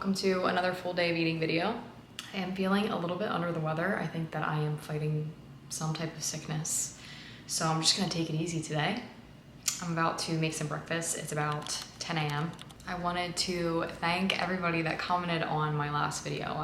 welcome to another full day of eating video. I am feeling a little bit under the weather. I think that I am fighting some type of sickness. So I'm just gonna take it easy today. I'm about to make some breakfast. It's about 10 a.m. I wanted to thank everybody that commented on my last video.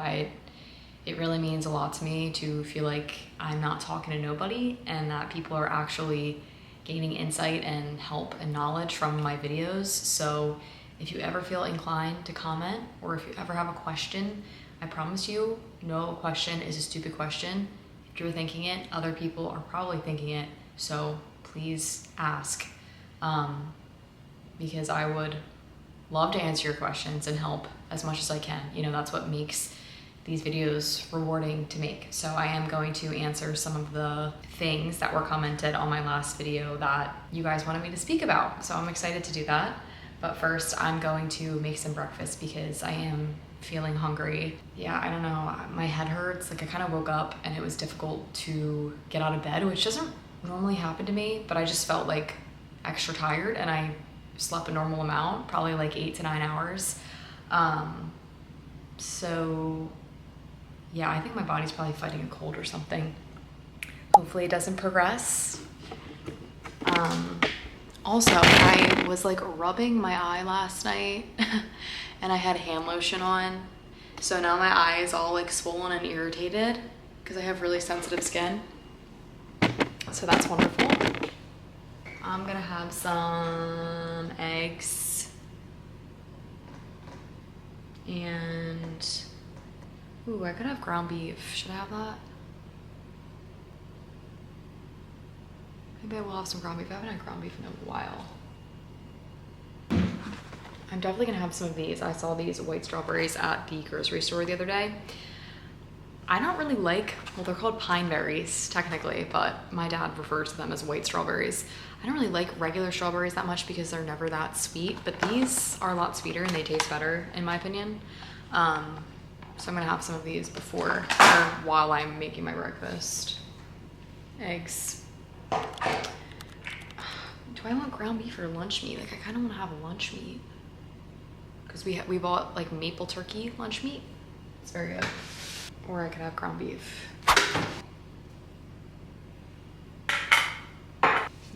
It really means a lot to me to feel like I'm not talking to nobody and that people are actually gaining insight and help and knowledge from my videos. So if you ever feel inclined to comment, or if you ever have a question, I promise you, no question is a stupid question. If you're thinking it, other people are probably thinking it, so please ask. Because I would love to answer your questions and help as much as I can. You know, that's what makes these videos rewarding to make. So I am going to answer some of the things that were commented on my last video that you guys wanted me to speak about. So I'm excited to do that. But first, I'm going to make some breakfast because I am feeling hungry. Yeah, I don't know, my head hurts. Like I kind of woke up and it was difficult to get out of bed, which doesn't normally happen to me, but I just felt like extra tired and I slept a normal amount, probably like 8 to 9 hours. So yeah, I think my body's probably fighting a cold or something. Hopefully it doesn't progress. Also, I was like rubbing my eye last night and I had hand lotion on. So now my eye is all like swollen and irritated because I have really sensitive skin. So that's wonderful. I'm gonna have some eggs and, ooh, I could have ground beef. Should I have that? Maybe I will have some ground beef. I haven't had ground beef in a while. I'm definitely gonna have some of these. I saw these white strawberries at the grocery store the other day. I don't really like, well, they're called pine berries technically, but my dad refers to them as white strawberries. I don't really like regular strawberries that much because they're never that sweet, but these are a lot sweeter and they taste better in my opinion. So I'm gonna have some of these before or while I'm making my breakfast. Eggs. Do I want ground beef or lunch meat? Like I kind of want to have a lunch meat because we bought like maple turkey lunch meat. It's very good. Or I could have ground beef.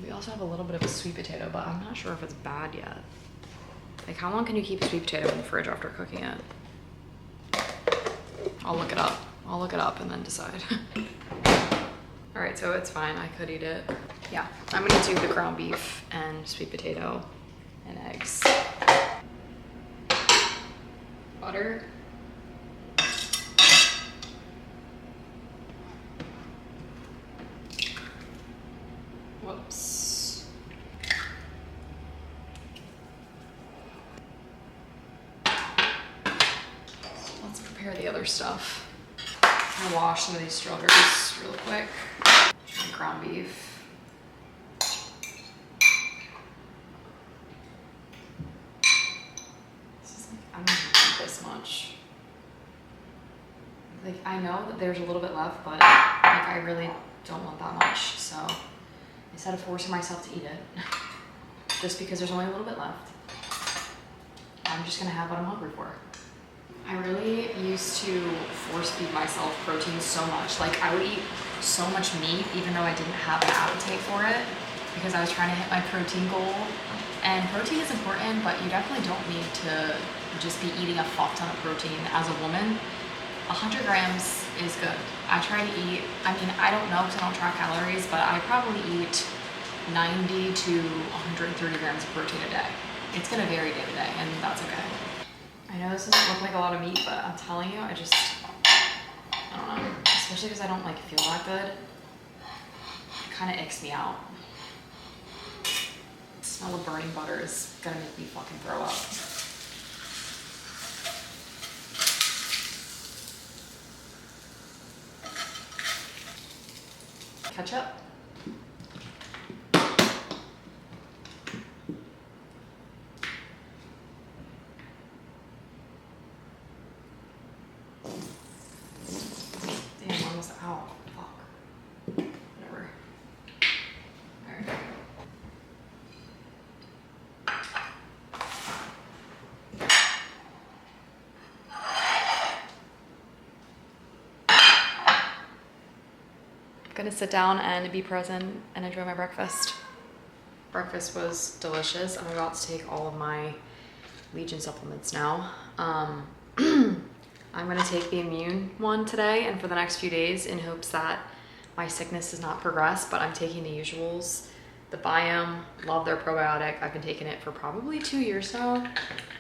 We also have a little bit of a sweet potato, but I'm not sure if it's bad yet. Like how long can you keep a sweet potato in the fridge after cooking it? I'll look it up. I'll look it up and then decide. All right, so it's fine, I could eat it. Yeah, I'm gonna do the ground beef and sweet potato and eggs. Butter. Whoops. Let's prepare the other stuff. I'm gonna wash some of these strawberries real quick. And ground beef. This is like, I'm not gonna eat this much. Like, I know that there's a little bit left, but like, I really don't want that much. So instead of forcing myself to eat it, just because there's only a little bit left, I'm just gonna have what I'm hungry for. I really used to force feed myself protein so much. Like I would eat so much meat even though I didn't have an appetite for it because I was trying to hit my protein goal. And protein is important, but you definitely don't need to just be eating a fuck ton of protein as a woman. 100 grams is good. I try to eat, I mean, I don't know because I don't track calories, but I probably eat 90 to 130 grams of protein a day. It's gonna vary day to day, and that's okay. I know this doesn't look like a lot of meat, but I'm telling you, I don't know. Especially because I don't like feel that good. It kind of icks me out. The smell of burning butter is gonna make me fucking throw up. Ketchup. Damn, almost out. Fuck. Whatever. Alright. gonna sit down and be present and enjoy my breakfast. Breakfast was delicious. I'm about to take all of my Legion supplements now. I'm gonna take the immune one today and for the next few days in hopes that my sickness does not progress, but I'm taking the usuals. The Biome, love their probiotic. I've been taking it for probably 2 years now.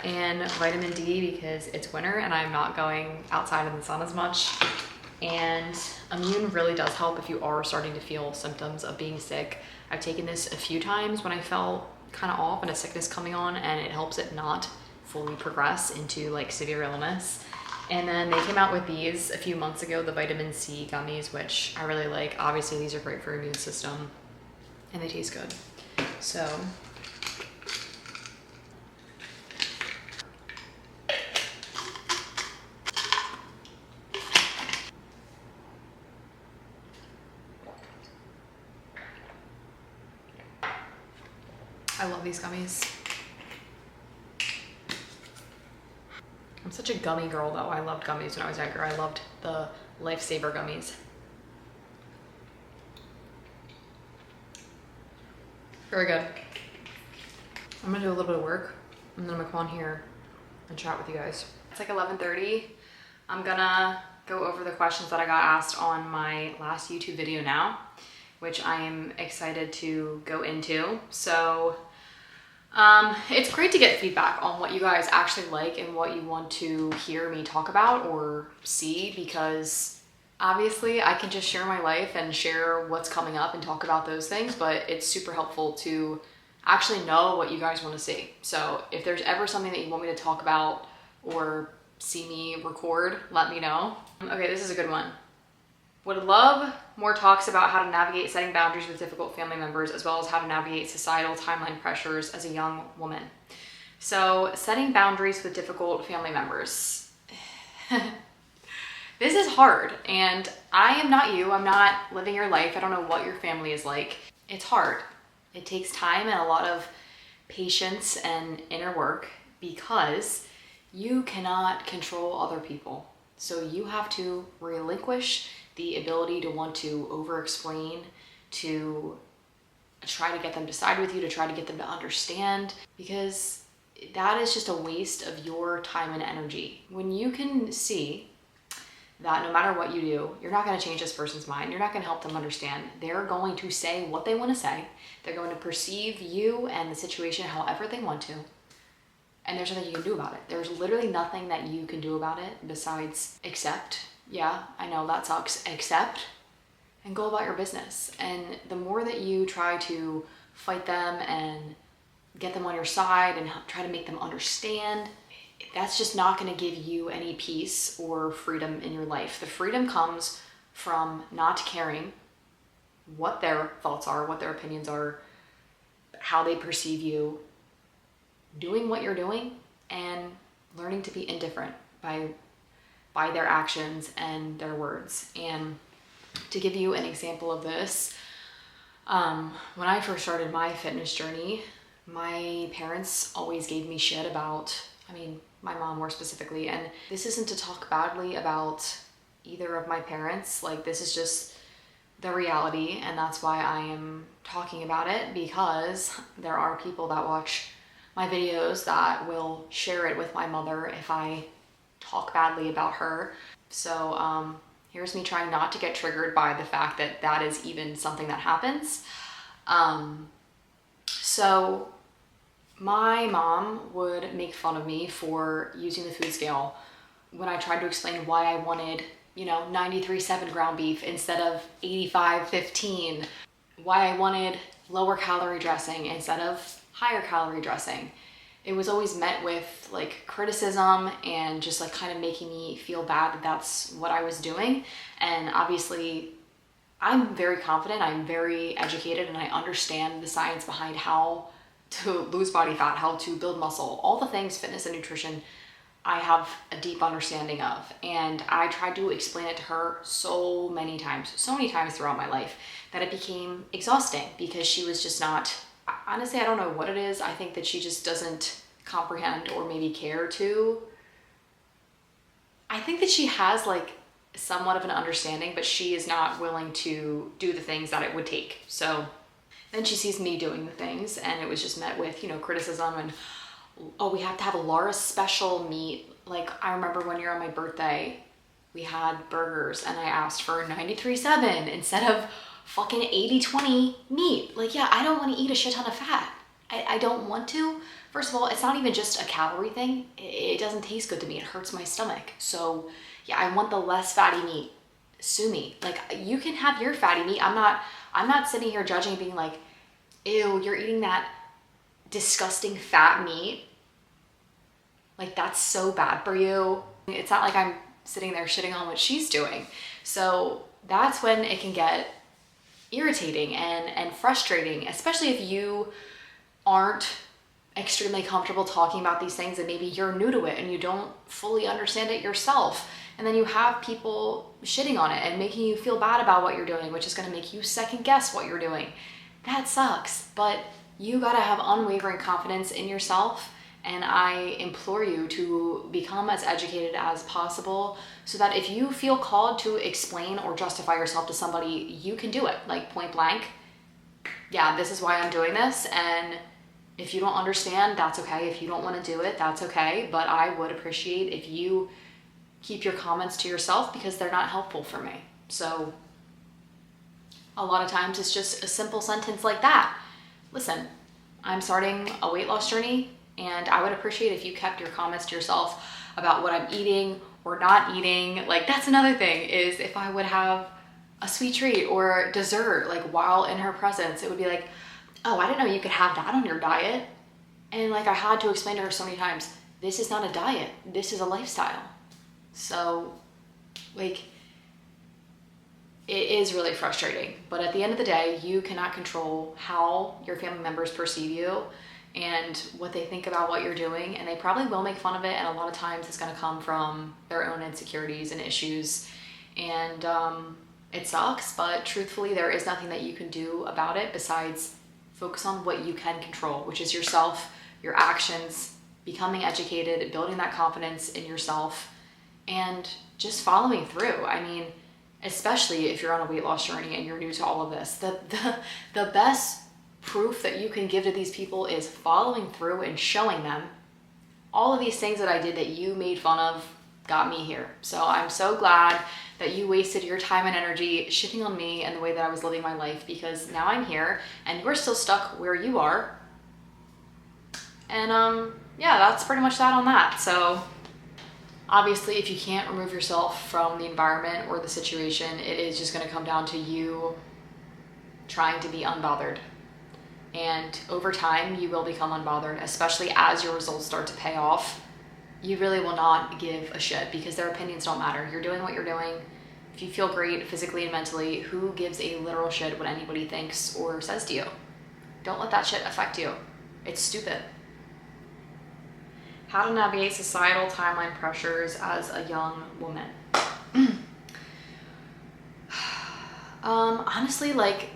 And vitamin D because it's winter and I'm not going outside in the sun as much. And immune really does help if you are starting to feel symptoms of being sick. I've taken this a few times when I felt kind of off and a sickness coming on, and it helps it not fully progress into like severe illness. And then they came out with these a few months ago, the vitamin C gummies, which I really like. Obviously these are great for your immune system and they taste good. So I love these gummies. I'm such a gummy girl though. I loved gummies when I was younger. I loved the Lifesaver gummies. Very good. I'm gonna do a little bit of work and then I'm gonna come on here and chat with you guys. It's like 11:30. I'm gonna go over the questions that I got asked on my last YouTube video now, which I am excited to go into. So it's great to get feedback on what you guys actually like and what you want to hear me talk about or see, because obviously I can just share my life and share what's coming up and talk about those things, but it's super helpful to actually know what you guys want to see. So if there's ever something that you want me to talk about or see me record, let me know. Okay, this is a good one. Would love more talks about how to navigate setting boundaries with difficult family members, as well as how to navigate societal timeline pressures as a young woman. So setting boundaries with difficult family members. This is hard, and I am not you. I'm not living your life. I don't know what your family is like. It's hard. It takes time and a lot of patience and inner work because you cannot control other people. So you have to relinquish the ability to want to over-explain, to try to get them to side with you, to try to get them to understand, because that is just a waste of your time and energy. When you can see that no matter what you do, you're not going to change this person's mind, you're not going to help them understand. They're going to say what they want to say. They're going to perceive you and the situation however they want to. And there's nothing you can do about it. There's literally nothing that you can do about it besides accept. Yeah, I know that sucks. Accept and go about your business. And the more that you try to fight them and get them on your side and try to make them understand, that's just not going to give you any peace or freedom in your life. The freedom comes from not caring what their thoughts are, what their opinions are, how they perceive you, doing what you're doing, and learning to be indifferent by their actions and their words. And to give you an example of this, when I first started my fitness journey, my parents always gave me shit about, my mom more specifically, and this isn't to talk badly about either of my parents, like this is just the reality, and that's why I am talking about it, because there are people that watch my videos that will share it with my mother if I talk badly about her. So here's me trying not to get triggered by the fact that that is even something that happens. So my mom would make fun of me for using the food scale when I tried to explain why I wanted, 93.7 ground beef instead of 85.15, why I wanted lower calorie dressing instead of higher calorie dressing. It was always met with like criticism and just like kind of making me feel bad that that's what I was doing. And obviously I'm very confident, I'm very educated, and I understand the science behind how to lose body fat, how to build muscle, all the things, fitness and nutrition, I have a deep understanding of. And I tried to explain it to her so many times throughout my life that it became exhausting because she was just not, honestly, I don't know what it is. I think that she just doesn't comprehend or maybe care to. I think that she has like somewhat of an understanding, but she is not willing to do the things that it would take. So then she sees me doing the things, and it was just met with, you know, criticism and, oh, we have to have a Laura's special meat. Like, I remember one year on my birthday, we had burgers and I asked for 93.7 instead of fucking 80-20 meat. Like, yeah, I don't want to eat a shit ton of fat. I don't want to. First of all, it's not even just a calorie thing. It doesn't taste good to me. It hurts my stomach. So yeah, I want the less fatty meat. Sue me. Like, you can have your fatty meat. I'm not sitting here judging and being like, ew, you're eating that disgusting fat meat. Like, that's so bad for you. It's not like I'm sitting there shitting on what she's doing. So that's when it can get irritating and frustrating, especially if you aren't extremely comfortable talking about these things and maybe you're new to it and you don't fully understand it yourself. And then you have people shitting on it and making you feel bad about what you're doing, which is going to make you second guess what you're doing. That sucks, but you got to have unwavering confidence in yourself. And I implore you to become as educated as possible so that if you feel called to explain or justify yourself to somebody, you can do it, like point blank. Yeah, this is why I'm doing this. And if you don't understand, that's okay. If you don't want to do it, that's okay. But I would appreciate if you keep your comments to yourself because they're not helpful for me. So a lot of times it's just a simple sentence like that. Listen, I'm starting a weight loss journey, and I would appreciate if you kept your comments to yourself about what I'm eating or not eating. Like, that's another thing, is if I would have a sweet treat or dessert, like while in her presence, it would be like, oh, I didn't know you could have that on your diet. And like, I had to explain to her so many times, this is not a diet, this is a lifestyle. So like, it is really frustrating, but at the end of the day, you cannot control how your family members perceive you and what they think about what you're doing. And they probably will make fun of it. And a lot of times it's going to come from their own insecurities and issues. And it sucks, but truthfully, there is nothing that you can do about it besides focus on what you can control, which is yourself, your actions, becoming educated, building that confidence in yourself, and just following through. I mean, especially if you're on a weight loss journey and you're new to all of this, the best proof that you can give to these people is following through and showing them all of these things that I did that you made fun of got me here. So I'm so glad that you wasted your time and energy shitting on me and the way that I was living my life, because now I'm here and you're still stuck where you are. And yeah, that's pretty much that on that. So obviously, if you can't remove yourself from the environment or the situation, it is just going to come down to you trying to be unbothered. And over time, you will become unbothered, especially as your results start to pay off. You really will not give a shit because their opinions don't matter. You're doing what you're doing. If you feel great physically and mentally, who gives a literal shit what anybody thinks or says to you? Don't let that shit affect you. It's stupid. How to navigate societal timeline pressures as a young woman. Honestly, like,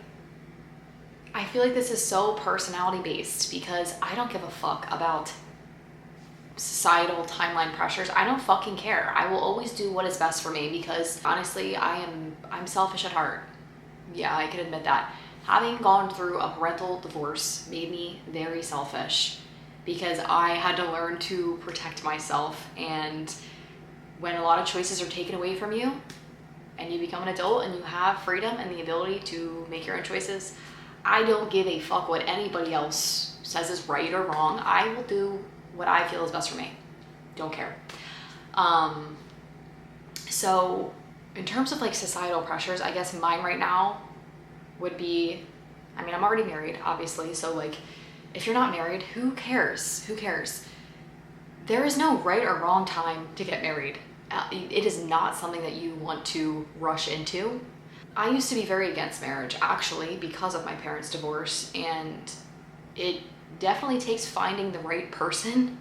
I feel like this is so personality based because I don't give a fuck about societal timeline pressures. I don't fucking care. I will always do what is best for me because honestly, I'm selfish at heart. Yeah, I can admit that. Having gone through a parental divorce made me very selfish because I had to learn to protect myself. And when a lot of choices are taken away from you and you become an adult and you have freedom and the ability to make your own choices, I don't give a fuck what anybody else says is right or wrong. I will do what I feel is best for me. Don't care. So in terms of like societal pressures, I guess mine right now would be, I mean, I'm already married, obviously. So like, if you're not married, who cares? Who cares? There is no right or wrong time to get married. It is not something that you want to rush into. I used to be very against marriage, actually, because of my parents' divorce, and it definitely takes finding the right person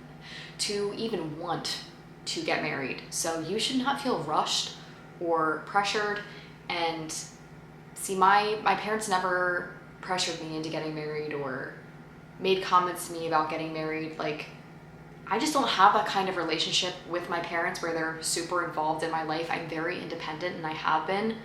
to even want to get married. So you should not feel rushed or pressured. And see, my parents never pressured me into getting married or made comments to me about getting married. Like, I just don't have that kind of relationship with my parents where they're super involved in my life. I'm very independent, and I have been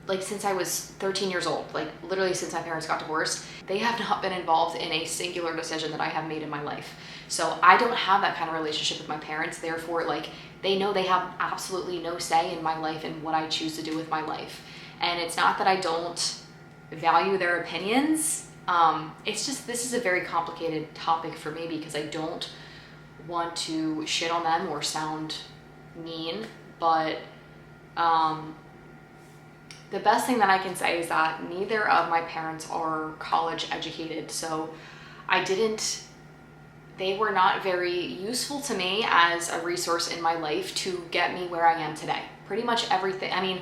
like since I was 13 years old, like literally since my parents got divorced. They have not been involved in a singular decision that I have made in my life. So I don't have that kind of relationship with my parents. Therefore, like, they know they have absolutely no say in my life and what I choose to do with my life. And it's not that I don't value their opinions. It's just, this is a very complicated topic for me because I don't want to shit on them or sound mean, but the best thing that I can say is that neither of my parents are college educated, so they were not very useful to me as a resource in my life to get me where I am today. Pretty much everything. I mean,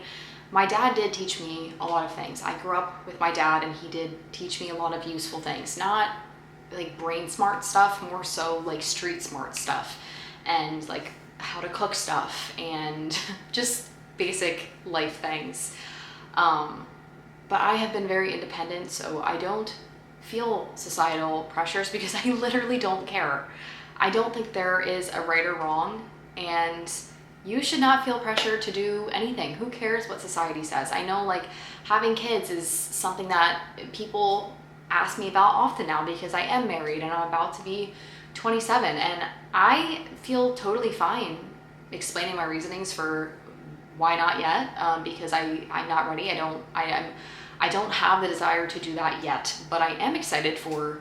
my dad did teach me a lot of things. I grew up with my dad, and he did teach me a lot of useful things. Not like brain smart stuff, more so like street smart stuff, and like how to cook stuff, and just basic life things. But I have been very independent, so I don't feel societal pressures because I literally don't care. I don't think there is a right or wrong, and you should not feel pressure to do anything. Who cares what society says? I know, like, having kids is something that people ask me about often now because I am married and I'm about to be 27, and I feel totally fine explaining my reasonings for why not yet, because I'm not ready. I don't have the desire to do that yet, but I am excited for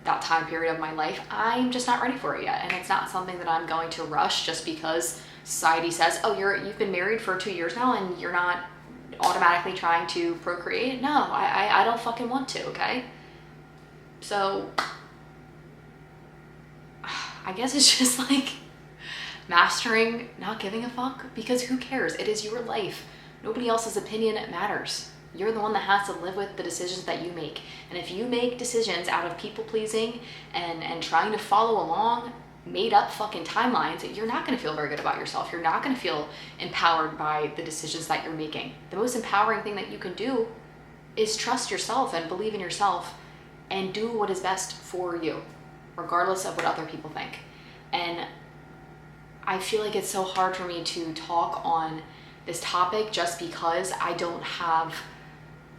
that time period of my life. I'm just not ready for it yet, and it's not something that I'm going to rush just because society says, oh, you've been married for 2 years now and you're not automatically trying to procreate. No, I don't fucking want to, okay? So I guess it's just like mastering not giving a fuck, because who cares? It is your life. Nobody else's opinion matters. You're the one that has to live with the decisions that you make. And if you make decisions out of people pleasing and trying to follow along made up fucking timelines, you're not going to feel very good about yourself. You're not going to feel empowered by the decisions that you're making. The most empowering thing that you can do is trust yourself and believe in yourself and do what is best for you, regardless of what other people think. And I feel like it's so hard for me to talk on this topic just because I don't have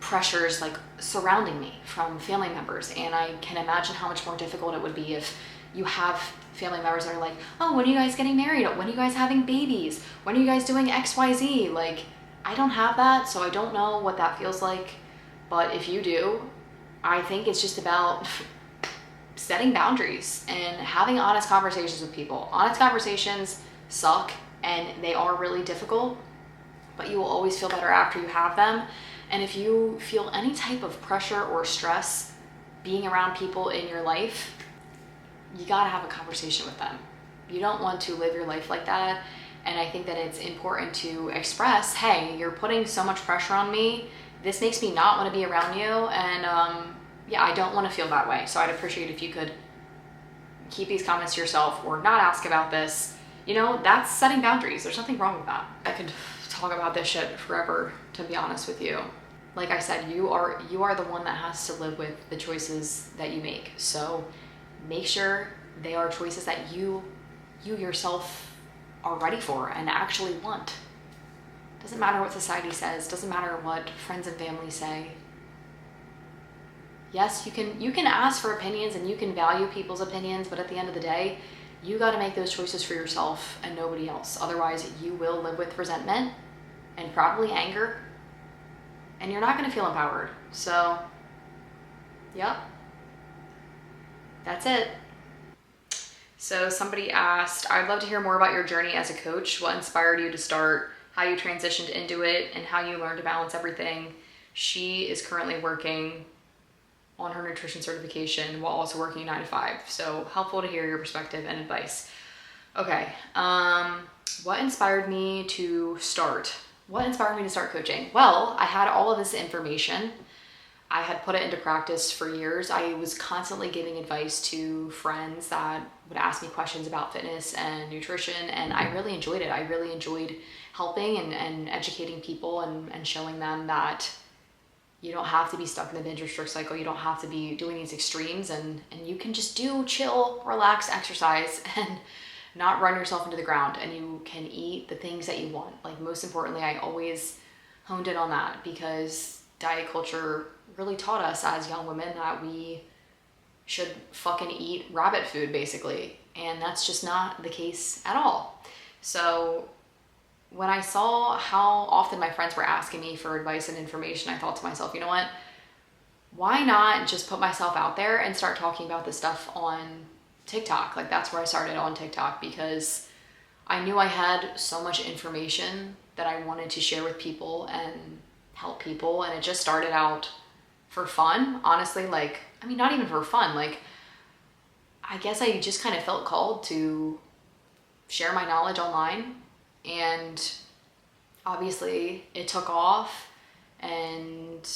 pressures like surrounding me from family members. And I can imagine how much more difficult it would be if you have family members that are like, oh, when are you guys getting married? When are you guys having babies? When are you guys doing XYZ? Like, I don't have that, so I don't know what that feels like. But if you do, I think it's just about setting boundaries and having honest conversations with people. Honest conversations suck and they are really difficult, but you will always feel better after you have them. And if you feel any type of pressure or stress being around people in your life, you gotta have a conversation with them. You don't want to live your life like that. And I think that it's important to express, hey, you're putting so much pressure on me. This makes me not want to be around you. And yeah, I don't want to feel that way. So I'd appreciate if you could keep these comments to yourself or not ask about this. You know, that's setting boundaries. There's nothing wrong with that. I could talk about this shit forever, to be honest with you. Like I said, you are the one that has to live with the choices that you make. So make sure they are choices that you yourself are ready for and actually want. Doesn't matter what society says, doesn't matter what friends and family say. Yes, you can ask for opinions and you can value people's opinions, but at the end of the day, you got to make those choices for yourself and nobody else. Otherwise, you will live with resentment and probably anger, and you're not going to feel empowered. So, yep, that's it. So somebody asked, I'd love to hear more about your journey as a coach. What inspired you to start, how you transitioned into it, and how you learned to balance everything. She is currently working on her nutrition certification while also working 9 to 5. So helpful to hear your perspective and advice. Okay, what inspired me to start? What inspired me to start coaching? Well, I had all of this information. I had put it into practice for years. I was constantly giving advice to friends that would ask me questions about fitness and nutrition, and I really enjoyed it. I really enjoyed helping and educating people and showing them that You don't have to be stuck in the binge restrict cycle. You don't have to be doing these extremes, and you can just do chill, relax exercise and not run yourself into the ground, and you can eat the things that you want. Like, most importantly, I always honed in on that, because diet culture really taught us as young women that we should fucking eat rabbit food, basically. And that's just not the case at all. So when I saw how often my friends were asking me for advice and information, I thought to myself, you know what? Why not just put myself out there and start talking about this stuff on TikTok? Like, that's where I started, on TikTok, because I knew I had so much information that I wanted to share with people and help people. And it just started out for fun, honestly. Like, I mean, not even for fun. Like, I guess I just kind of felt called to share my knowledge online. And obviously it took off. And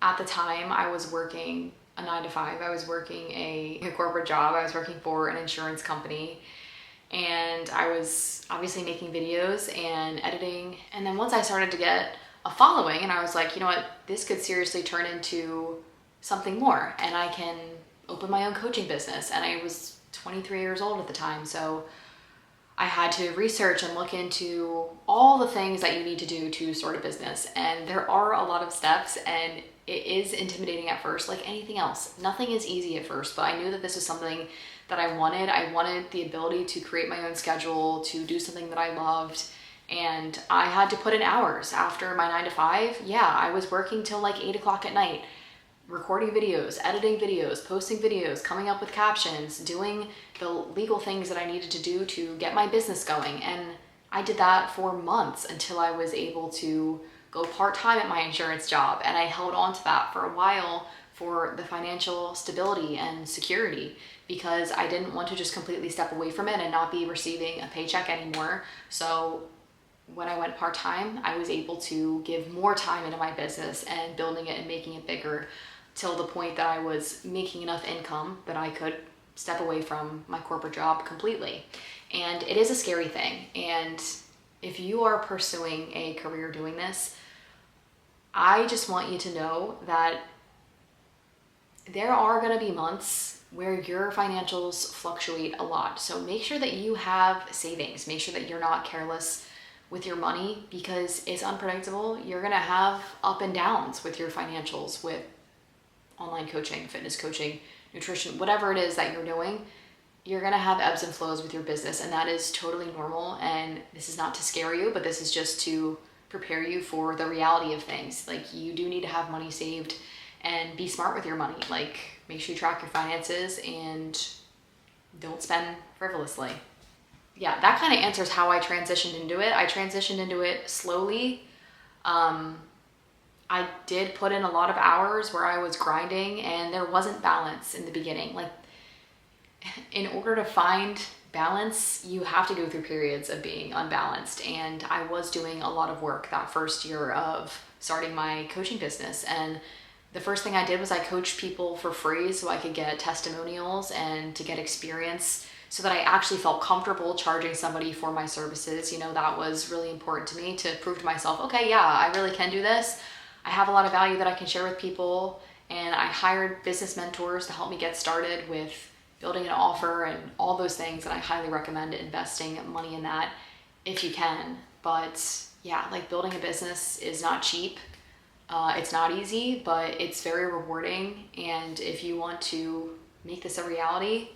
at the time I was working a 9-to-5. I was working a corporate job. I was working for an insurance company, and I was obviously making videos and editing. And then once I started to get a following, and I was like, you know what, this could seriously turn into something more, and I can open my own coaching business. And I was 23 years old at the time, so I had to research and look into all the things that you need to do to start a business. And there are a lot of steps, and it is intimidating at first, like anything else. Nothing is easy at first, but I knew that this was something that I wanted. I wanted the ability to create my own schedule, to do something that I loved. And I had to put in hours after my 9-to-5. Yeah, I was working till like 8 o'clock at night, recording videos, editing videos, posting videos, coming up with captions, doing the legal things that I needed to do to get my business going. And I did that for months until I was able to go part-time at my insurance job. And I held on to that for a while for the financial stability and security, because I didn't want to just completely step away from it and not be receiving a paycheck anymore. So when I went part-time, I was able to give more time into my business and building it and making it bigger, till the point that I was making enough income that I could step away from my corporate job completely. And it is a scary thing. And if you are pursuing a career doing this, I just want you to know that there are going to be months where your financials fluctuate a lot. So make sure that you have savings. Make sure that you're not careless with your money, because it's unpredictable. You're going to have up and downs with your financials, with online coaching, fitness coaching, nutrition, whatever it is that you're doing. You're going to have ebbs and flows with your business, and that is totally normal. And this is not to scare you, but this is just to prepare you for the reality of things. Like, you do need to have money saved and be smart with your money. Like, make sure you track your finances and don't spend frivolously. Yeah, that kind of answers how I transitioned into it. I transitioned into it slowly. I did put in a lot of hours where I was grinding, and there wasn't balance in the beginning. Like, in order to find balance, you have to go through periods of being unbalanced. And I was doing a lot of work that first year of starting my coaching business. And the first thing I did was I coached people for free so I could get testimonials and to get experience, so that I actually felt comfortable charging somebody for my services. You know, that was really important to me, to prove to myself, okay, yeah, I really can do this. I have a lot of value that I can share with people. And I hired business mentors to help me get started with building an offer and all those things. And I highly recommend investing money in that if you can. But yeah, like, building a business is not cheap. It's not easy, but it's very rewarding. And if you want to make this a reality,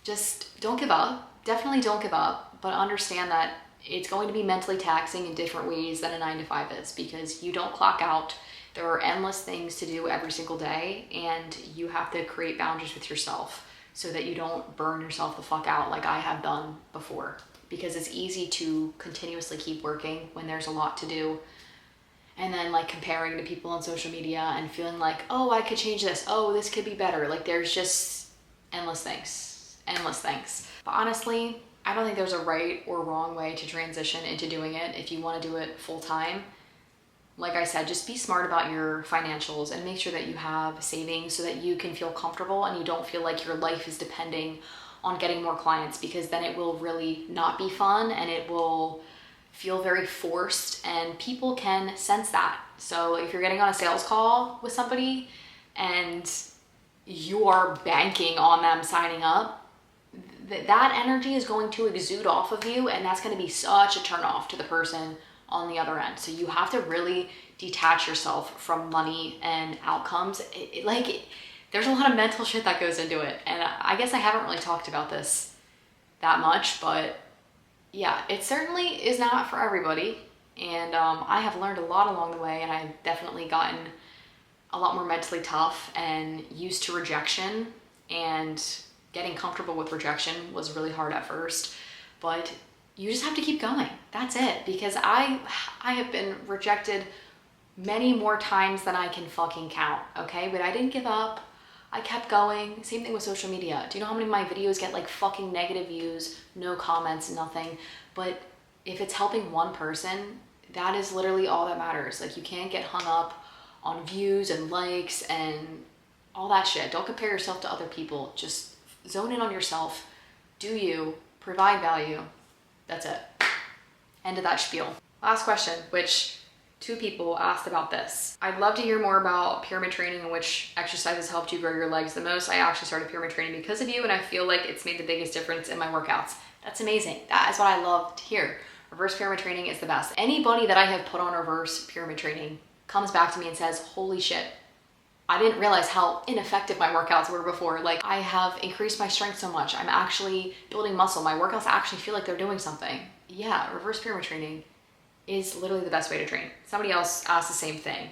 just don't give up. Definitely don't give up, but understand that it's going to be mentally taxing in different ways than a 9-to-5 is, because you don't clock out. There are endless things to do every single day, and you have to create boundaries with yourself so that you don't burn yourself the fuck out like I have done before, because it's easy to continuously keep working when there's a lot to do. And then, like, comparing to people on social media and feeling like, oh, I could change this. Oh, this could be better. Like, there's just endless things. But honestly, I don't think there's a right or wrong way to transition into doing it if you want to do it full time. Like I said, just be smart about your financials and make sure that you have savings so that you can feel comfortable and you don't feel like your life is depending on getting more clients, because then it will really not be fun and it will feel very forced, and people can sense that. So if you're getting on a sales call with somebody and you are banking on them signing up, that energy is going to exude off of you, and that's going to be such a turn off to the person on the other end. So you have to really detach yourself from money and outcomes. There's a lot of mental shit that goes into it, and I guess I haven't really talked about this that much, but yeah, it certainly is not for everybody. And I have learned a lot along the way, and I've definitely gotten a lot more mentally tough and used to rejection, and getting comfortable with rejection was really hard at first, but you just have to keep going. That's it. Because I have been rejected many more times than I can fucking count, okay? But I didn't give up. I kept going. Same thing with social media. Do you know how many of my videos get like fucking negative views, no comments, nothing? But if it's helping one person, that is literally all that matters. Like, you can't get hung up on views and likes and all that shit. Don't compare yourself to other people. Just zone in on yourself. Do you, provide value. That's it. End of that spiel. Last question, which 2 people asked about this. I'd love to hear more about pyramid training and which exercises helped you grow your legs the most. I actually started pyramid training because of you, and I feel like it's made the biggest difference in my workouts. That's amazing. That is what I love to hear. Reverse pyramid training is the best. Anybody that I have put on reverse pyramid training comes back to me and says, holy shit, I didn't realize how ineffective my workouts were before. Like, I have increased my strength so much. I'm actually building muscle. My workouts actually feel like they're doing something. Yeah, reverse pyramid training is literally the best way to train. Somebody else asked the same thing.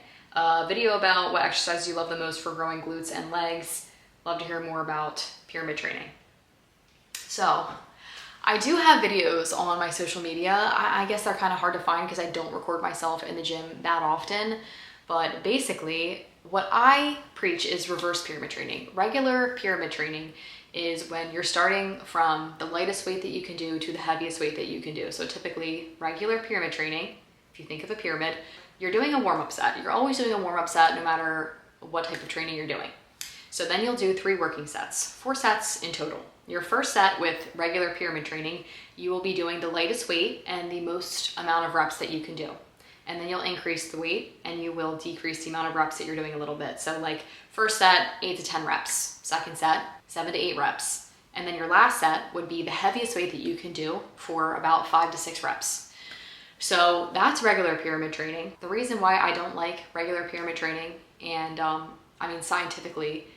Video about what exercises you love the most for growing glutes and legs. Love to hear more about pyramid training. So I do have videos on my social media. I guess they're kind of hard to find because I don't record myself in the gym that often. But basically, what I preach is reverse pyramid training. Regular pyramid training is when you're starting from the lightest weight that you can do to the heaviest weight that you can do. So typically, regular pyramid training, if you think of a pyramid, you're doing a warm-up set. You're always doing a warm-up set no matter what type of training you're doing. So then you'll do 3 working sets, 4 sets in total. Your first set with regular pyramid training, you will be doing the lightest weight and the most amount of reps that you can do. And then you'll increase the weight and you will decrease the amount of reps that you're doing a little bit. So like first set, 8 to 10 reps. Second set, 7 to 8 reps. And then your last set would be the heaviest weight that you can do for about 5 to 6 reps. So that's regular pyramid training. The reason why I don't like regular pyramid training, and scientifically,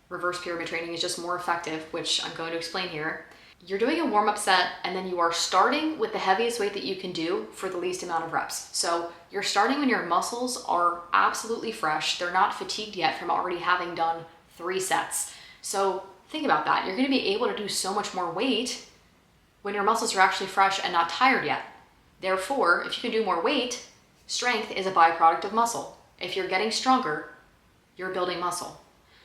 reverse pyramid training is just more effective, which I'm going to explain here. You're doing a warm-up set and then you are starting with the heaviest weight that you can do for the least amount of reps. So you're starting when your muscles are absolutely fresh. They're not fatigued yet from already having done 3 sets. So think about that. You're going to be able to do so much more weight when your muscles are actually fresh and not tired yet. Therefore, if you can do more weight, strength is a byproduct of muscle. If you're getting stronger, you're building muscle.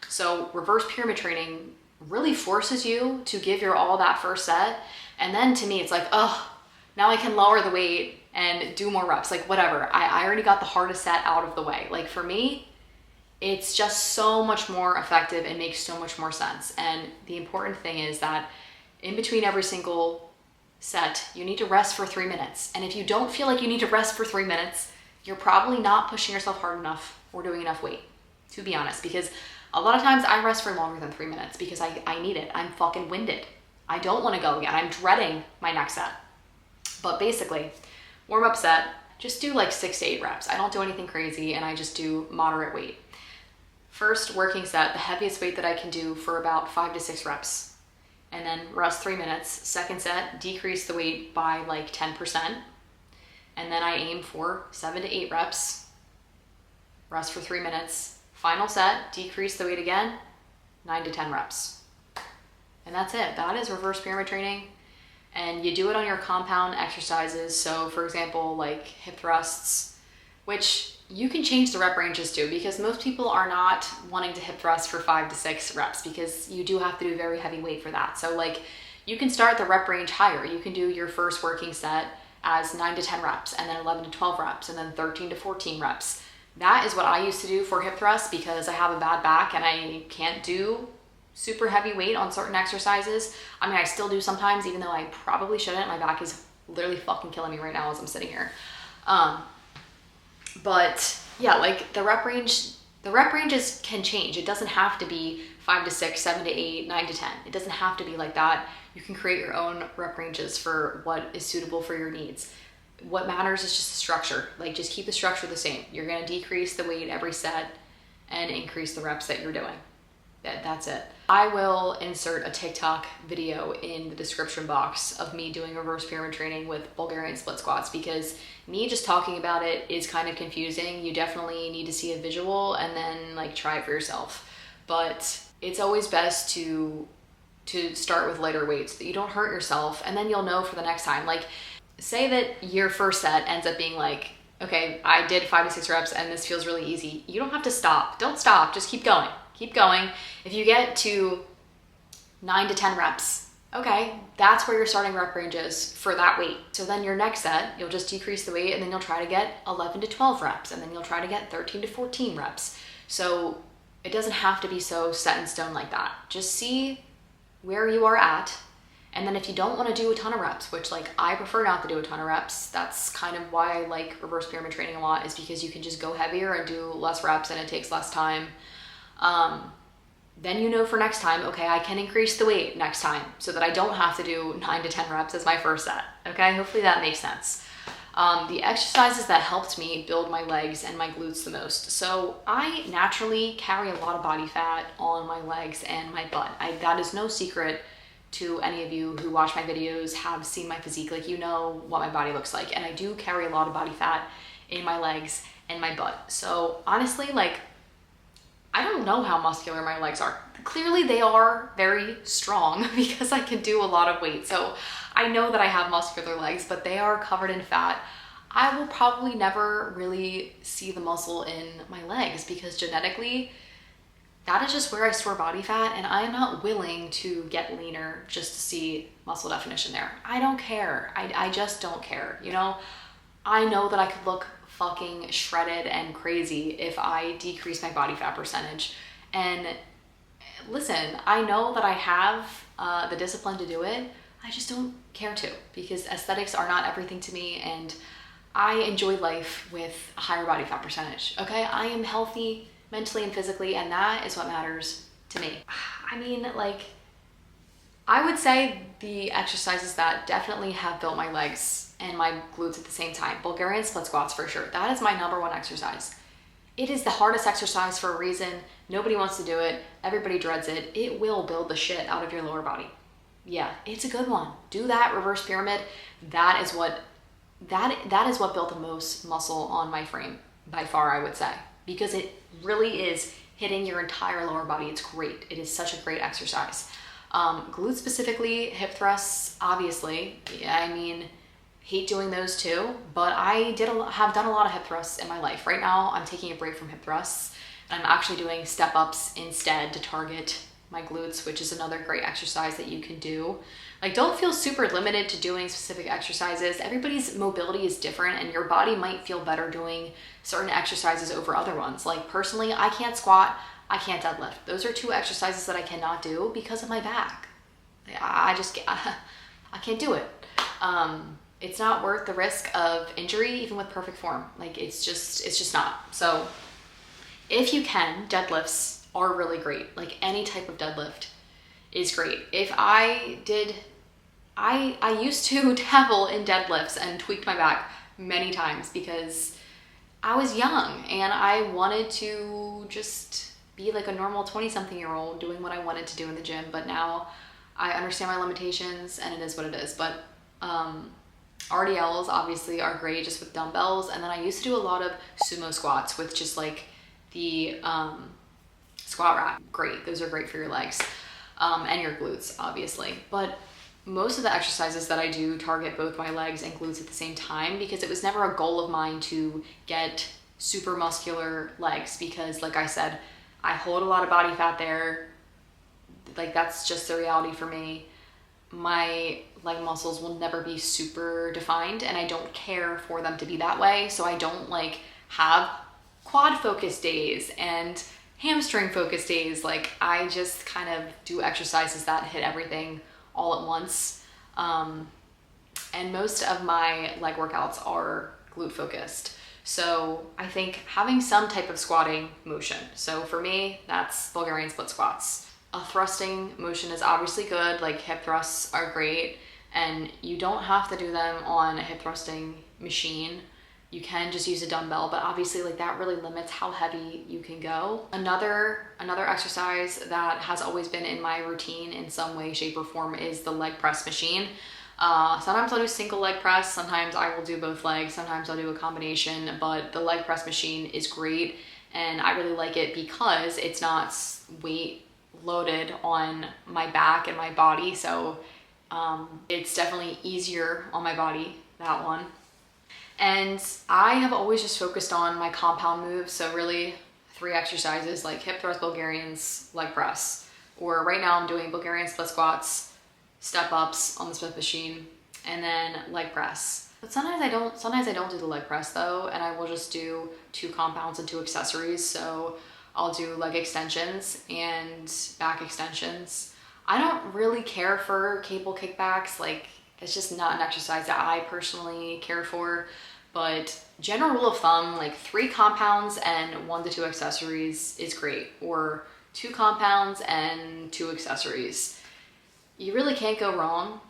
So reverse pyramid training really forces you to give your all that first set. And then to me, it's like, oh, now I can lower the weight and do more reps, like whatever. I already got the hardest set out of the way. Like for me, it's just so much more effective and makes so much more sense. And the important thing is that in between every single set, you need to rest for 3 minutes. And if you don't feel like you need to rest for 3 minutes, you're probably not pushing yourself hard enough or doing enough weight, to be honest, because a lot of times I rest for longer than 3 minutes because I need it. I'm fucking winded. I don't want to go again. I'm dreading my next set. But basically, warm up set, just do like 6 to 8 reps. I don't do anything crazy and I just do moderate weight. First working set, the heaviest weight that I can do for about 5 to 6 reps. And then rest 3 minutes. Second set, decrease the weight by like 10%. And then I aim for 7 to 8 reps. Rest for 3 minutes. Final set, decrease the weight again, 9 to 10 reps. And that's it. That is reverse pyramid training. And you do it on your compound exercises. So for example, like hip thrusts, which you can change the rep ranges to, because most people are not wanting to hip thrust for 5 to 6 reps because you do have to do very heavy weight for that. So like you can start the rep range higher. You can do your first working set as 9 to 10 reps, and then 11 to 12 reps, and then 13 to 14 reps. That is what I used to do for hip thrusts because I have a bad back and I can't do super heavy weight on certain exercises. I mean, I still do sometimes, even though I probably shouldn't. My back is literally fucking killing me right now as I'm sitting here. But yeah, like the rep ranges can change. It doesn't have to be 5 to 6, 7 to 8, 9 to 10. It doesn't have to be like that. You can create your own rep ranges for what is suitable for your needs. What matters is just the structure. Like just keep the structure the same. You're gonna decrease the weight every set and increase the reps that you're doing. That's it. I will insert a TikTok video in the description box of me doing reverse pyramid training with Bulgarian split squats, because me just talking about it is kind of confusing. You definitely need to see a visual and then like try it for yourself. But it's always best to start with lighter weights so that you don't hurt yourself, and then you'll know for the next time. Like say that your first set ends up being like, okay, I did 5 to 6 reps and this feels really easy. You don't have to stop. Don't stop. Just keep going. Keep going. If you get to 9 to 10 reps, okay, that's where your starting rep range is for that weight. So then your next set, you'll just decrease the weight and then you'll try to get 11 to 12 reps, and then you'll try to get 13 to 14 reps. So it doesn't have to be so set in stone like that. Just see where you are at. And then if you don't want to do a ton of reps, which like I prefer not to do a ton of reps, that's kind of why I like reverse pyramid training a lot, is because you can just go heavier and do less reps and it takes less time. Then you know for next time, okay, I can increase the weight next time so that I don't have to do 9 to 10 reps as my first set. Okay, hopefully that makes sense. The exercises that helped me build my legs and my glutes the most. So I naturally carry a lot of body fat on my legs and my butt. That is no secret to any of you who watch my videos, have seen my physique. Like, you know what my body looks like. And I do carry a lot of body fat in my legs and my butt. So honestly, like, I don't know how muscular my legs are. Clearly they are very strong because I can do a lot of weight. So I know that I have muscular legs, but they are covered in fat. I will probably never really see the muscle in my legs because genetically, that is just where I store body fat, and I am not willing to get leaner just to see muscle definition there. I don't care. I just don't care. You know, I know that I could look fucking shredded and crazy if I decrease my body fat percentage. And listen, I know that I have the discipline to do it. I just don't care to, because aesthetics are not everything to me, and I enjoy life with a higher body fat percentage. Okay, I am healthy mentally and physically, and that is what matters to me. I mean, like, I would say the exercises that definitely have built my legs and my glutes at the same time, Bulgarian split squats for sure. That is my #1 exercise. It is the hardest exercise for a reason. Nobody wants to do it. Everybody dreads it. It will build the shit out of your lower body. Yeah, it's a good one. Do that reverse pyramid. That is what built the most muscle on my frame by far, I would say, because it really is hitting your entire lower body. It's great. It is such a great exercise. Glutes specifically, hip thrusts, obviously. I mean, hate doing those too, but I have done a lot of hip thrusts in my life. Right now, I'm taking a break from hip thrusts, and I'm actually doing step ups instead to target my glutes, which is another great exercise that you can do. Like, don't feel super limited to doing specific exercises. Everybody's mobility is different, and your body might feel better doing certain exercises over other ones. Like, personally, I can't squat, I can't deadlift. Those are 2 exercises that I cannot do because of my back. I can't do it. It's not worth the risk of injury, even with perfect form. Like, it's just not. So if you can, deadlifts are really great. Like, any type of deadlift is great. If I used to dabble in deadlifts and tweaked my back many times because I was young and I wanted to just be like a normal 20-something-year-old doing what I wanted to do in the gym. But now I understand my limitations and it is what it is. But RDLs obviously are great just with dumbbells. And then I used to do a lot of sumo squats with just like the squat rack. Great. Those are great for your legs. And your glutes, obviously. But most of the exercises that I do target both my legs and glutes at the same time, because it was never a goal of mine to get super muscular legs, because like I said, I hold a lot of body fat there. Like, that's just the reality for me. My leg muscles will never be super defined, and I don't care for them to be that way. So I don't like have quad focus days and hamstring focus days. Like, I just kind of do exercises that hit everything all at once. and most of my leg workouts are glute focused. So I think having some type of squatting motion. So for me, that's Bulgarian split squats. A thrusting motion is obviously good, like hip thrusts are great, and you don't have to do them on a hip thrusting machine. You can just use a dumbbell, but obviously like that really limits how heavy you can go. Another exercise that has always been in my routine in some way, shape, or form is the leg press machine. Sometimes I'll do single leg press, sometimes I will do both legs, sometimes I'll do a combination, but the leg press machine is great, and I really like it because it's not weight loaded on my back and my body, so it's definitely easier on my body, that one. And I have always just focused on my compound moves, so really 3 exercises like hip thrust, Bulgarians, leg press, or right now I'm doing Bulgarian split squats, step ups on the Smith machine, and then leg press. But sometimes I don't do the leg press though, and I will just do 2 compounds and 2 accessories. So I'll do leg extensions and back extensions. I don't really care for cable kickbacks, like it's just not an exercise that I personally care for, but general rule of thumb, like 3 compounds and 1 to 2 accessories is great, or 2 compounds and 2 accessories. You really can't go wrong.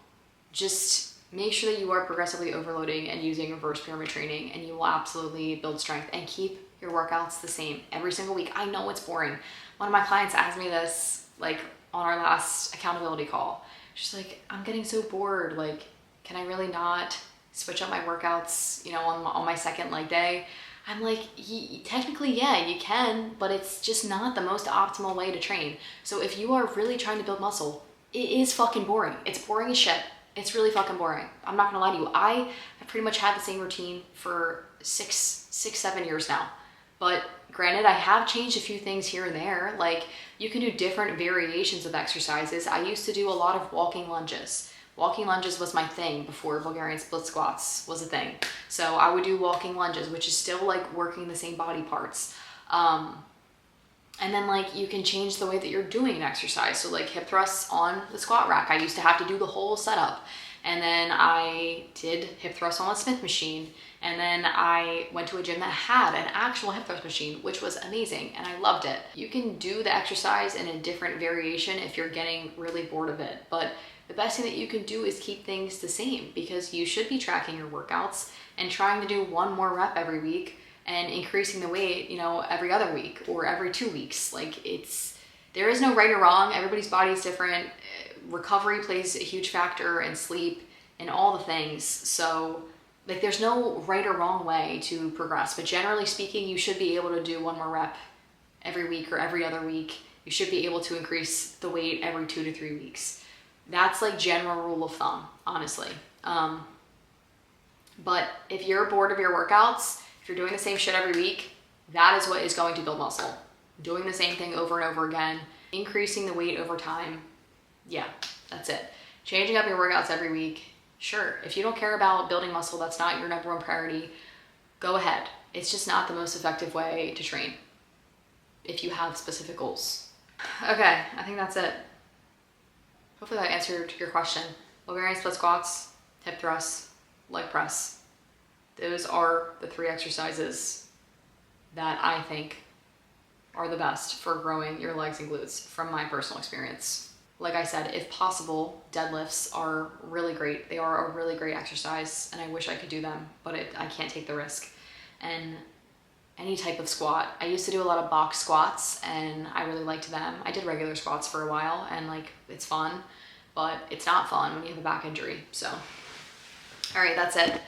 Just make sure that you are progressively overloading and using reverse pyramid training, and you will absolutely build strength, and keep your workouts the same every single week. I know it's boring. One of my clients asked me this like on our last accountability call. She's like, I'm getting so bored. Like, can I really not switch up my workouts, you know, on my second leg day? I'm like, technically, yeah, you can, but it's just not the most optimal way to train. So if you are really trying to build muscle, it is fucking boring. It's boring as shit. It's really fucking boring. I'm not gonna lie to you. I have pretty much had the same routine for 7 years now. But granted, I have changed a few things here and there. Like, you can do different variations of exercises. I used to do a lot of walking lunges. Walking lunges was my thing before Bulgarian split squats was a thing. So I would do walking lunges, which is still like working the same body parts. And then like you can change the way that you're doing an exercise. So like hip thrusts on the squat rack. I used to have to do the whole setup. And then I did hip thrusts on a Smith machine. And then I went to a gym that had an actual hip thrust machine, which was amazing. And I loved it. You can do the exercise in a different variation if you're getting really bored of it. But the best thing that you can do is keep things the same, because you should be tracking your workouts and trying to do 1 more rep every week, and increasing the weight, you know, every other week or every 2 weeks. Like, there is no right or wrong. Everybody's body is different. Recovery plays a huge factor, and sleep and all the things. So like there's no right or wrong way to progress, but generally speaking, you should be able to do 1 more rep every week or every other week. You should be able to increase the weight every 2 to 3 weeks. That's like general rule of thumb, honestly. But if you're bored of your workouts, if you're doing the same shit every week, that is what is going to build muscle. Doing the same thing over and over again, increasing the weight over time. Yeah, that's it. Changing up your workouts every week. Sure, if you don't care about building muscle, that's not your #1 priority, go ahead. It's just not the most effective way to train if you have specific goals. Okay, I think that's it. Hopefully that answered your question. Bulgarian split squats, hip thrusts, leg press. Those are the 3 exercises that I think are the best for growing your legs and glutes from my personal experience. Like I said, if possible, deadlifts are really great. They are a really great exercise, and I wish I could do them, but I can't take the risk. And any type of squat. I used to do a lot of box squats, and I really liked them. I did regular squats for a while, and like it's fun, but it's not fun when you have a back injury. So, all right, that's it.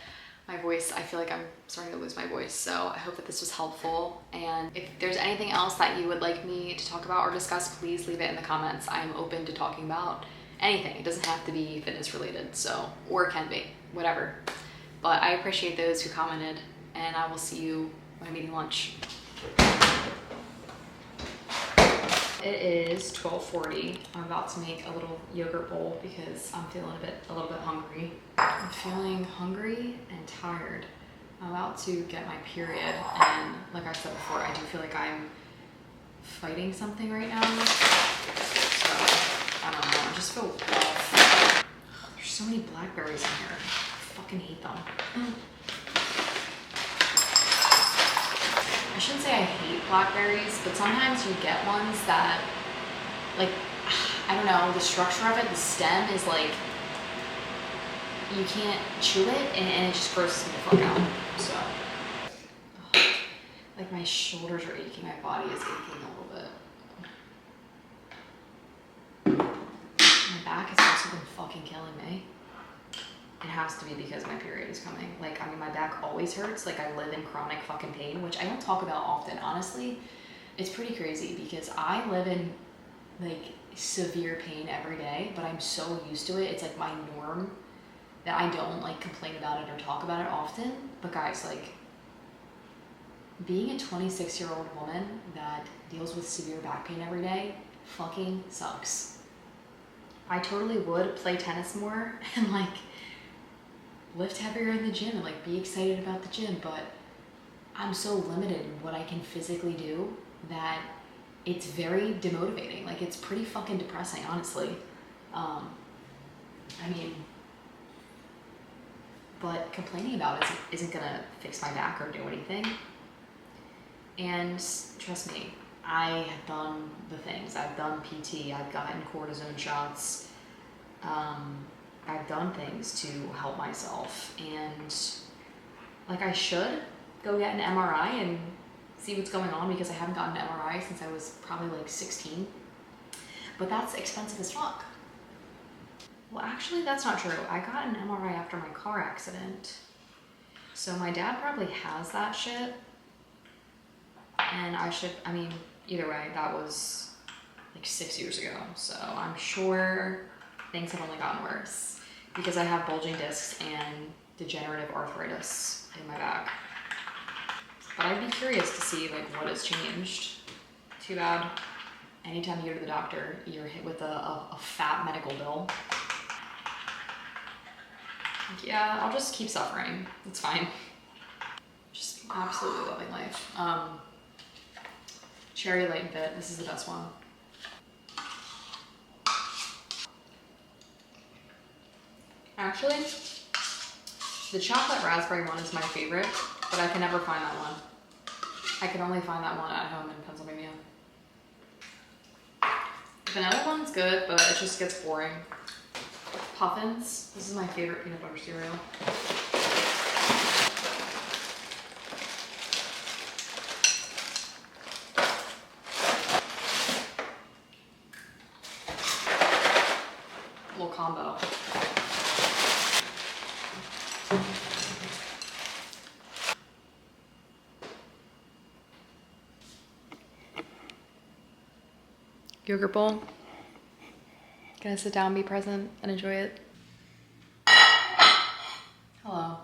My voice, I feel like I'm starting to lose my voice, so I hope that this was helpful. And if there's anything else that you would like me to talk about or discuss, please leave it in the comments. I'm open to talking about anything. It doesn't have to be fitness related, so, or it can be, whatever. But I appreciate those who commented, and I will see you when I'm eating lunch. It is 12:40. I'm about to make a little yogurt bowl because I'm feeling a little bit hungry. I'm feeling hungry and tired. I'm about to get my period, and like I said before, I do feel like I'm fighting something right now. So I don't know. I just feel rough. There's so many blackberries in here. fucking hate them. I shouldn't say I hate blackberries, but sometimes you get ones that, like, I don't know, the structure of it, the stem is like, you can't chew it, and it just grosses me the fuck out. So, like, my shoulders are aching, my body is aching a little bit. My back has also been fucking killing me. It has to be because my period is coming. Like, I mean, my back always hurts. Like, I live in chronic fucking pain, which I don't talk about often. Honestly, it's pretty crazy because I live in, like, severe pain every day, but I'm so used to it. It's like my norm that I don't, like, complain about it or talk about it often. But guys, like, being a 26-year-old woman that deals with severe back pain every day fucking sucks. I totally would play tennis more and, like, lift heavier in the gym and, like, be excited about the gym, but I'm so limited in what I can physically do that it's very demotivating. Like, it's pretty fucking depressing, honestly. I mean, but complaining about it isn't gonna fix my back or do anything. And trust me, I have done the things. I've done PT, I've gotten cortisone shots, I've done things to help myself, and, like, I should go get an MRI and see what's going on because I haven't gotten an MRI since I was probably like 16, but that's expensive as fuck. Well, actually, that's not true. I got an MRI after my car accident, so my dad probably has that shit, and I mean, either way, that was like 6 years ago, so I'm sure things have only gotten worse because I have bulging discs and degenerative arthritis in my back. But I'd be curious to see, like, what has changed. Too bad anytime you go to the doctor, you're hit with a fat medical bill. Like, yeah, I'll just keep suffering. It's fine. Just absolutely loving life. Cherry Light Fit, this is the best one. Actually, the chocolate raspberry one is my favorite, but I can never find that one. I can only find that one at home in Pennsylvania. The vanilla one's good, but it just gets boring. Puffins, this is my favorite peanut butter cereal. Little combo. Yogurt bowl. Gonna sit down, be present, and enjoy it. Hello.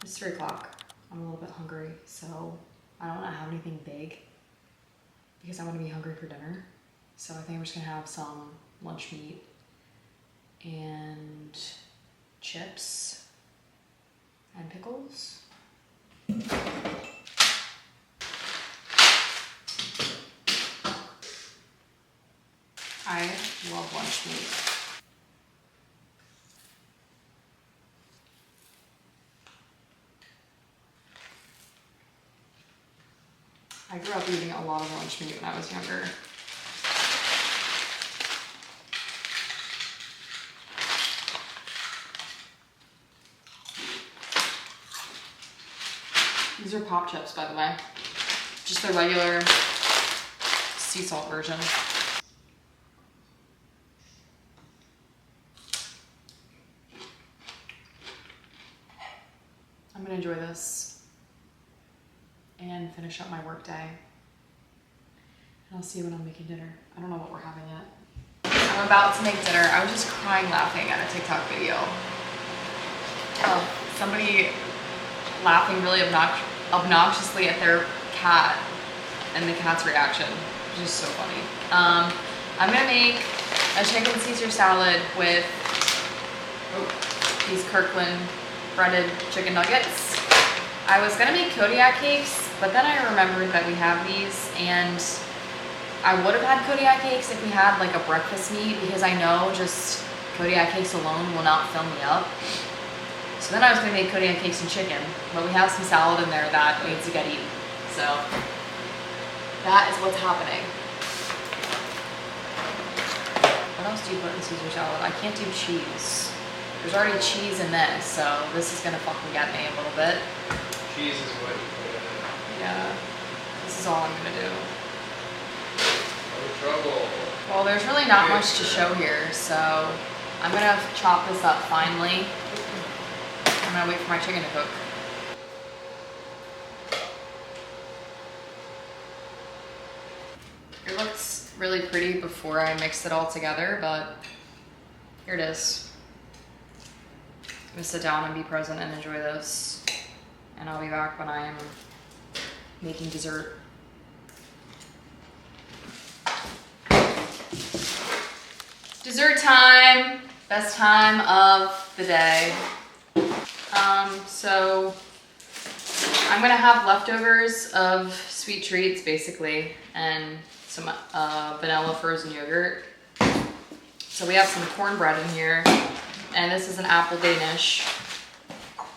It's 3 o'clock. I'm a little bit hungry, so I don't want to have anything big because I want to be hungry for dinner. So I think I'm just gonna have some lunch meat and chips and pickles. I love lunch meat. I grew up eating a lot of lunch meat when I was younger. These are pop chips, by the way. Just the regular sea salt version. I'm gonna enjoy this and finish up my work day. And I'll see you when I'm making dinner. I don't know what we're having yet. I'm about to make dinner. I was just crying laughing at a TikTok video of somebody laughing really obnoxiously at their cat and the cat's reaction, which is so funny. I'm gonna make a chicken Caesar salad with these Kirkland breaded chicken nuggets. I was gonna make Kodiak cakes, but then I remembered that we have these, and I would have had Kodiak cakes if we had like a breakfast meat, because I know just Kodiak cakes alone will not fill me up. So then I was gonna make Kodiak cakes and chicken, but we have some salad in there that needs to get eaten. So that is what's happening. What else do you put in Caesar salad? I can't do cheese. There's already cheese in this, so this is gonna fucking get me a little bit. Cheese is what you put in it. Yeah, this is all I'm gonna do. No trouble. Well, there's really not much to show here, so I'm gonna chop this up finely. I'm gonna wait for my chicken to cook. It looks really pretty before I mixed it all together, but here it is. I'm gonna sit down and be present and enjoy this. And I'll be back when I am making dessert. Dessert time! Best time of the day. So I'm gonna have leftovers of sweet treats basically, and some vanilla frozen yogurt. So we have some cornbread in here, and this is an apple Danish.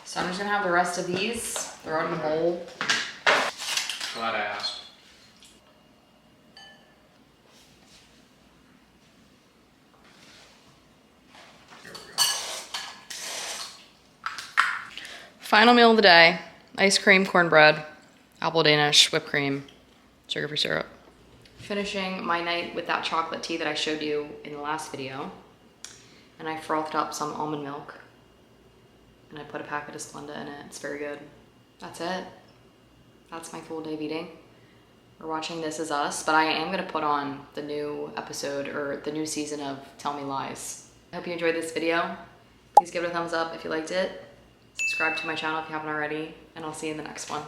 So I'm just gonna have the rest of these, throw it in a bowl. Glad I asked. Here we go. Final meal of the day, ice cream, cornbread, apple Danish, whipped cream, sugar-free syrup. Finishing my night with that chocolate tea that I showed you in the last video. And I frothed up some almond milk. And I put a packet of Splenda in it. It's very good. That's it. That's my full day of eating. We're watching This Is Us, but I am gonna put on the new episode or the new season of Tell Me Lies. I hope you enjoyed this video. Please give it a thumbs up if you liked it. Subscribe to my channel if you haven't already, and I'll see you in the next one.